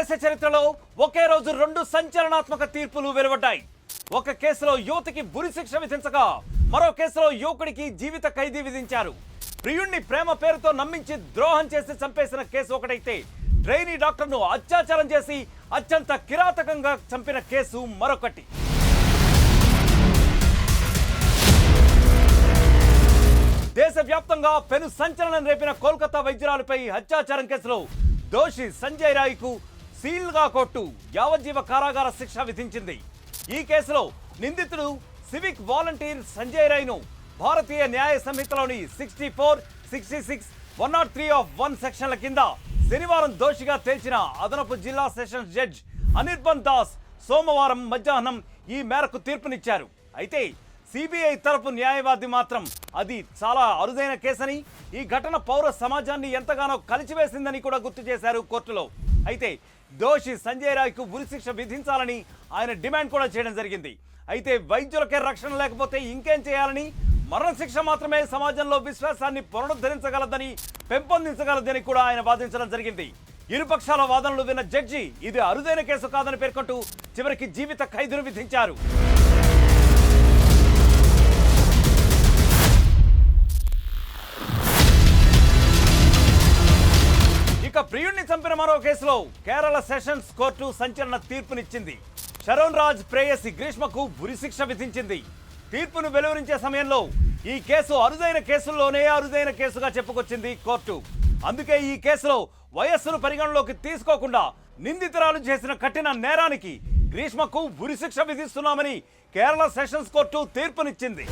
దేశ చరిత్రలో ఒకే రోజు రెండు సంచలనాత్మక తీర్పులు వెలువడ్డాయి. ఒక కేసులో యువతికి ఉరి శిక్ష విధించగా మరో కేసులో యువకుడికి జీవిత ఖైదీ విధించారు. ప్రియుణ్ణి ప్రేమ పేరుతో నమ్మించి ద్రోహం చేసి చంపేసిన కేసు ఒకటైతే, ట్రైనీ డాక్టర్ను అత్యాచారం చేసి అత్యంత కిరాతకంగా చంపిన కేసు మరొకటి. దేశవ్యాప్తంగా పెను సంచలనం రేపిన కోల్కతా వైద్యురాలపై అత్యాచారం కేసులో దోషి సంజయ్ రాయ్కు సీల్గా కోర్టు యావజ్జీవ కారాగార శిక్ష విధించింది. ఈ కేసులో నిందితుడు సివిక్ వాలంటీర్ సంజయ్ రాయ్ను భారతీయ న్యాయ సంహితలోని 64, 66, 103(1) సెక్షన్ల కింద శనివారం దోషిగా తేల్చిన అదనపు జిల్లా సెషన్స్ జడ్జ్ అనిర్బన్ దాస్ సోమవారం మధ్యాహ్నం ఈ మేరకు తీర్పునిచ్చారు. అయితే సిబిఐ తరపు న్యాయవాది మాత్రం అది చాలా అరుదైన కేసని, ఈ ఘటన పౌర సమాజాన్ని ఎంతగానో కలిచివేసిందని కూడా గుర్తు చేశారు కోర్టులో. అయితే దోషి సంజయ్ రాయ్కు ఉరిశిక్ష విధించాలని ఆయన డిమాండ్ కూడా చేయడం జరిగింది. అయితే వైద్యులకే రక్షణ లేకపోతే ఇంకేం చేయాలని, మరణశిక్ష మాత్రమే సమాజంలో విశ్వాసాన్ని పునరుద్ధరించగలదని, పెంపొందించగలదని కూడా ఆయన వాదించడం జరిగింది. ఇరుపక్షాల వాదనలు విన్న జడ్జి ఇది అరుదైన కేసు కాదని పేర్కొంటూ చివరికి జీవిత ఖైదును విధించారు. ఇక ప్రియుణ్ణి చంపిన మరో కేసులో కేరళ సెషన్స్ కోర్టు సంచలన తీర్పునిచ్చింది. షరోన్ రాజ్ ప్రేయసి గ్రీష్మకు ఉరిశిక్ష విధించింది. తీర్పును వెలువరించే సమయంలో ఈ కేసు అరుదైన కేసుల్లోనే అరుదైన కేసుగా చెప్పుకొచ్చింది కోర్టు. అందుకే ఈ కేసులో వయస్సును పరిగణలోకి తీసుకోకుండా నిందితురాలు చేసిన కఠిన నేరానికి గ్రీష్మకు ఉరిశిక్ష విధిస్తున్నామని కేరళ సెషన్స్ కోర్టు తీర్పునిచ్చింది.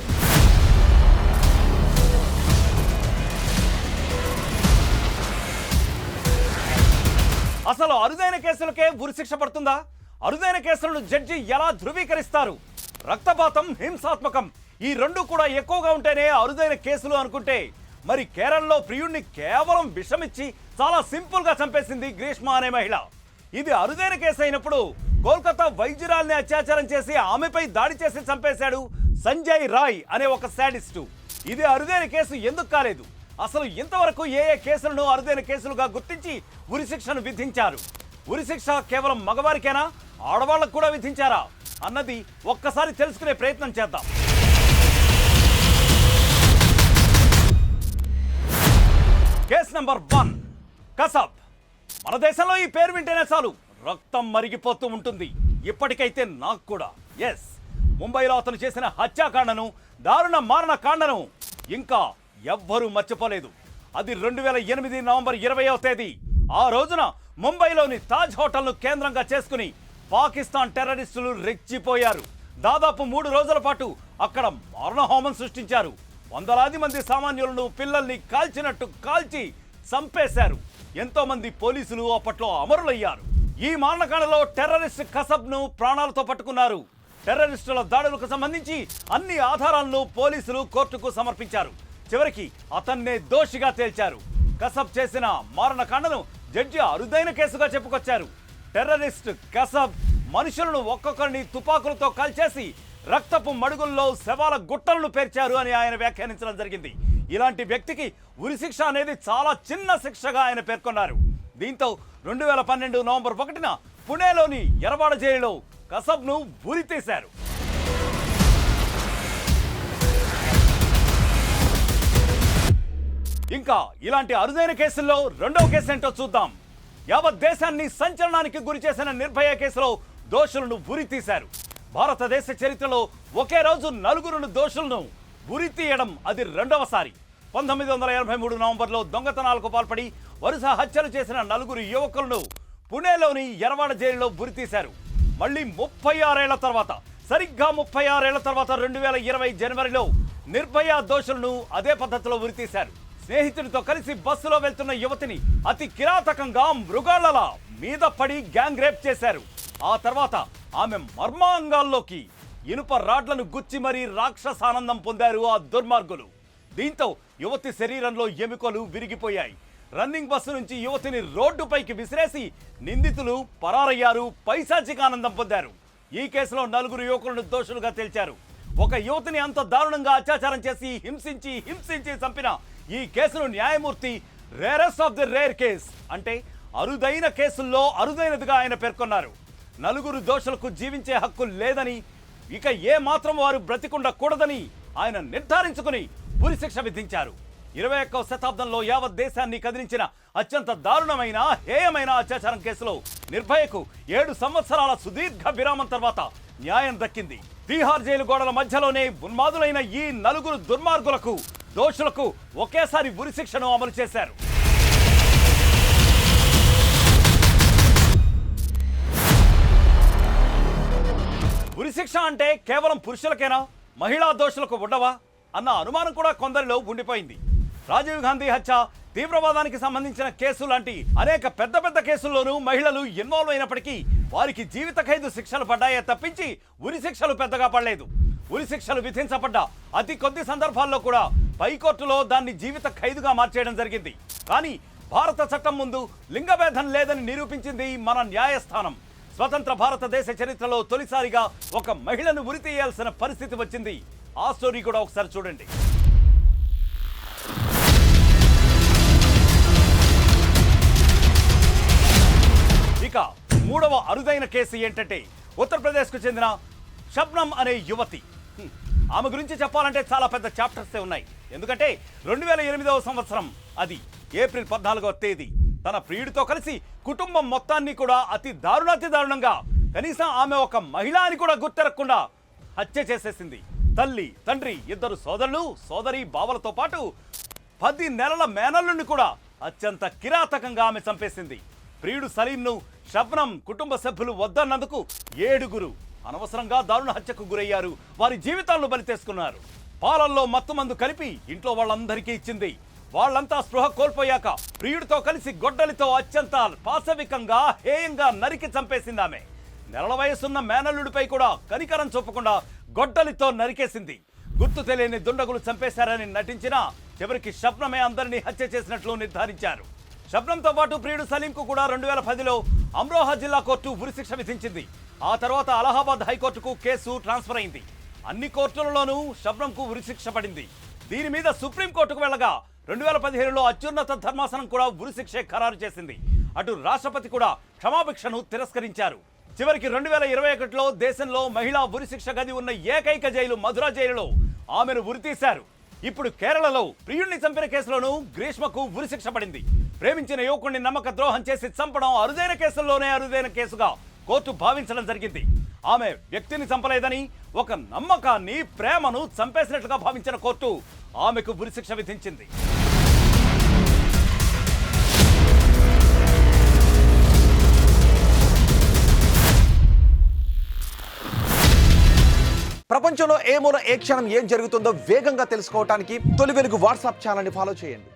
అసలు అరుదైన కేసులకే ఉరిశిక్ష పడుతుందా? అరుదైన కేసులను జడ్జి ఎలా ధృవీకరిస్తారు? రక్తపాతం, హింసాత్మకం ఈ రెండు కూడా ఎక్కువగా ఉంటేనే అరుదైన కేసులు అనుకుంటే, మరి కేరళలో ప్రియుణ్ణి కేవలం విషమిచ్చి చాలా సింపుల్ గా చంపేసింది గ్రీష్మ అనే మహిళ. ఇది అరుదైన కేసు అయినప్పుడు కోల్కతా వైద్యురాల్ని అత్యాచారం చేసి ఆమెపై దాడి చేసి చంపేశాడు సంజయ్ రాయ్ అనే ఒక శాడిస్టు. ఇది అరుదైన కేసు ఎందుకు కాలేదు? అసలు ఇంతవరకు ఏ కేసులను అరుదైన కేసులుగా గుర్తించి ఉరిశిక్షను విధించారు? ఉరిశిక్ష కేవలం మగవారికేనా, ఆడవాళ్లకు కూడా విధించారా అన్నది ఒక్కసారి తెలుసుకునే ప్రయత్నం చేద్దాం. Case number 1, Kasab. మన దేశంలో ఈ పేరు వింటేనే చాలు రక్తం మరిగిపోతూ ఉంటుంది. ఇప్పటికైతే నాకు కూడా. ఎస్, ముంబైలో అతను చేసిన హత్యాకాండను, దారుణ మారణ కాండను ఇంకా ఎవ్వరూ మర్చిపోలేదు. అది 2008 నవంబర్ 20వ తేదీ. ఆ రోజున ముంబైలోని తాజ్ హోటల్ను కేంద్రంగా చేసుకుని పాకిస్తాన్ టెర్రరిస్టులు రెచ్చిపోయారు. దాదాపు 3 రోజుల పాటు అక్కడ మారణహోమం సృష్టించారు. వందలాది మంది సామాన్యులను, పిల్లల్ని కాల్చినట్టు కాల్చి చంపేశారు. ఎంతో మంది పోలీసులు అప్పట్లో అమరులయ్యారు. ఈ మారణకాండలో టెర్రరిస్ట్ కసబ్ను ప్రాణాలతో పట్టుకున్నారు. టెర్రరిస్టుల దాడులకు సంబంధించి అన్ని ఆధారాలను పోలీసులు కోర్టుకు సమర్పించారు. చివరికి అతన్నే దోషిగా తేల్చారు. కసబ్ చేసిన మారణకాండను జడ్జి అరుదైన కేసుగా చెప్పుకొచ్చారు. టెర్రరిస్ట్ కసబ్ మనుషులను ఒక్కొక్కరిని తుపాకులతో కాల్చేసి రక్తపు మడుగుల్లో శవాల గుట్టలను పేర్చారు అని ఆయన వ్యాఖ్యానించడం జరిగింది. ఇలాంటి వ్యక్తికి ఉరిశిక్ష అనేది చాలా చిన్న శిక్షగా ఆయన పేర్కొన్నారు. దీంతో 2012 నవంబర్ 1న పుణేలోని ఎర్రవాడ జైలులో కసబ్ను ఉరితీశారు. ఇంకా ఇలాంటి అరుదైన కేసుల్లో రెండవ కేసు ఏంటో చూద్దాం. యావత్ దేశాన్ని సంచలనానికి గురి చేసిన నిర్భయ కేసులో దోషులను ఉరి తీశారు. భారతదేశ చరిత్రలో ఒకే రోజు 4 దోషులను ఉరి తీయడం అది రెండవసారి. 1983 నవంబర్లో దొంగతనాలకు పాల్పడి వరుస హత్యలు చేసిన 4 యువకులను పుణేలోని ఎర్రవాడ జైలులో ఉరి తీశారు. మళ్ళీ 36 ఏళ్ల తర్వాత, సరిగ్గా 36 ఏళ్ల తర్వాత 2020 జనవరిలో నిర్భయ దోషులను అదే పద్ధతిలో ఉరి తీశారు. స్నేహితుడితో కలిసి బస్సులో వెళ్తున్న యువతిని అతి కిరాతకంగా మృగాళ్లలా మీద పడి గ్యాంగ్ రేప్ చేశారు. ఆ తర్వాత ఆమె మర్మాంగాల్లోకి ఇనుప రాడ్లను గుచ్చి మరీ రాక్షసానందం పొందారు ఆ దుర్మార్గులు. దీంతో యువతి శరీరంలో ఎముకలు విరిగిపోయాయి. రన్నింగ్ బస్సు నుంచి యువతిని రోడ్డుపైకి విసిరేసి నిందితులు పరారయ్యారు, పైశాచికానందం పొందారు. ఈ కేసులో 4 యువకులను దోషులుగా తేల్చారు. ఒక యువతిని అంత దారుణంగా అత్యాచారం చేసి హింసించి చంపిన ఈ కేసును న్యాయమూర్తి rarest of the rare case అంటే అరుదైన కేసుల్లో అరుదైనదిగా ఆయన పేర్కొన్నారు. నలుగురు దోషులకు జీవించే హక్కు లేదని, ఇక ఏ మాత్రం వారు బ్రతికుండకూడదని ఆయన నిర్ధారించుకుని ఉరిశిక్ష విధించారు. 21వ శతాబ్దంలో యావత్ దేశాన్ని కదిలించిన అత్యంత దారుణమైన హేయమైన అత్యాచారం కేసులో నిర్భయకు 7 సంవత్సరాల సుదీర్ఘ విరామం తర్వాత న్యాయం దక్కింది. తీహార్ జైలు గోడల మధ్యలోనే ఉన్మాదులైన ఈ నలుగురు దుర్మార్గులకు, దోషులకు ఒకేసారి ఉరిశిక్షను అమలు చేశారు. ఉరిశిక్ష అంటే కేవలం పురుషులకేనా, మహిళా దోషులకు ఉండవా అన్న అనుమానం కూడా కొందరిలో ఉండిపోయింది. రాజీవ్ గాంధీ హత్య, తీవ్రవాదానికి సంబంధించిన కేసు లాంటి అనేక పెద్ద పెద్ద కేసుల్లోనూ మహిళలు ఇన్వాల్వ్ అయినప్పటికీ వారికి జీవిత ఖైదు శిక్షలు పడ్డాయే తప్పించి ఉరిశిక్షలు పెద్దగా పడలేదు. ఉరిశిక్షలు విధించబడ్డ అతి కొద్ది సందర్భాల్లో కూడా పైకోర్టులో దాన్ని జీవిత ఖైదుగా మార్చేయడం జరిగింది. కానీ భారత చట్టం ముందు లింగభేదం లేదని నిరూపించింది మన న్యాయస్థానం. స్వతంత్ర భారతదేశ చరిత్రలో తొలిసారిగా ఒక మహిళను ఉరి తీయాల్సిన పరిస్థితి వచ్చింది. ఆ స్టోరీ కూడా ఒకసారి చూడండి. ఇక మూడవ అరుదైన కేసు ఏంటంటే ఉత్తరప్రదేశ్కు చెందిన షబ్నమ్ అనే యువతి. ఆమె గురించి చెప్పాలంటే చాలా పెద్ద చాప్టర్సే ఉన్నాయి. ఎందుకంటే 2008వ సంవత్సరం, అది ఏప్రిల్ 14వ తేదీ తన ప్రియుడితో కలిసి కుటుంబం మొత్తాన్ని కూడా అతి దారుణంగా, కనీసం ఆమె ఒక మహిళ అని కూడా గుర్తెరగకుండా హత్య చేసేసింది. తల్లి, తండ్రి, 2 సోదరులు, సోదరి బావలతో పాటు 10 నెలల మేనల్లుని కూడా అత్యంత కిరాతకంగా ఆమె చంపేసింది. ప్రియుడు సలీంను షబ్నమ్ కుటుంబ సభ్యులు వద్దన్నందుకు 7 అనవసరంగా దారుణ హత్యకు గురయ్యారు. వారి జీవితాలను బలితేసుకున్నారు. పాలల్లో మత్తుమందు కలిపి ఇంట్లో వాళ్ళందరికీ ఇచ్చింది. వాళ్ళంతా స్పృహ కోల్పోయాక ప్రియుడితో కలిసి గొడ్డలితో అత్యంత పాశవికంగా, హేయంగా నరికి చంపేసింది. ఆమె నెలల వయసున్న మేనల్లుడిపై కూడా కనికరం చూపకుండా గొడ్డలితో నరికేసింది. గుర్తు తెలియని దుండగులు చంపేశారని నటించినా చివరికి షబ్నమే అందరినీ హత్య చేసినట్లు నిర్ధారించారు. షబ్నంతో పాటు ప్రియుడు సలీంకు కూడా 2010లో అమ్రోహా జిల్లా కోర్టు ఉరిశిక్ష విధించింది. ఆ తర్వాత అలహాబాద్ హైకోర్టుకు కేసు ట్రాన్స్ఫర్ అయింది. అన్ని కోర్టులలోనూ షబ్నంకు ఉరిశిక్ష పడింది. దీని మీద సుప్రీంకోర్టుకు వెళ్ళగా 2017లో అత్యున్నత ధర్మాసనం కూడా ఉరిశిక్షే ఖరారు చేసింది. అటు రాష్ట్రపతి కూడా క్షమాభిక్షను తిరస్కరించారు. చివరికి 2021లో దేశంలో మహిళా ఉరిశిక్ష గది ఉన్న ఏకైక జైలు మధుర జైలులో ఆమెను ఉరితీశారు. ఇప్పుడు కేరళలో ప్రియుడిని చంపిన కేసులోనూ గ్రీష్మకు ఉరిశిక్ష పడింది. ప్రేమించిన యువకుడిని నమ్మక ద్రోహం చేసి చంపడం అరుదైన కేసుల్లోనే అరుదైన కేసుగా కోర్టు భావించడం జరిగింది. ఆమె వ్యక్తిని చంపలేదని, ఒక నమ్మకాన్ని, ప్రేమను చంపేసినట్లుగా భావించిన కోర్టు ఆమెకు ఉరిశిక్ష విధించింది. ప్రపంచంలో ఏ మూల ఏ క్షణం ఏం జరుగుతుందో వేగంగా తెలుసుకోవడానికి తొలి వెలుగు వాట్సాప్ ఛానల్ని ఫాలో చేయండి.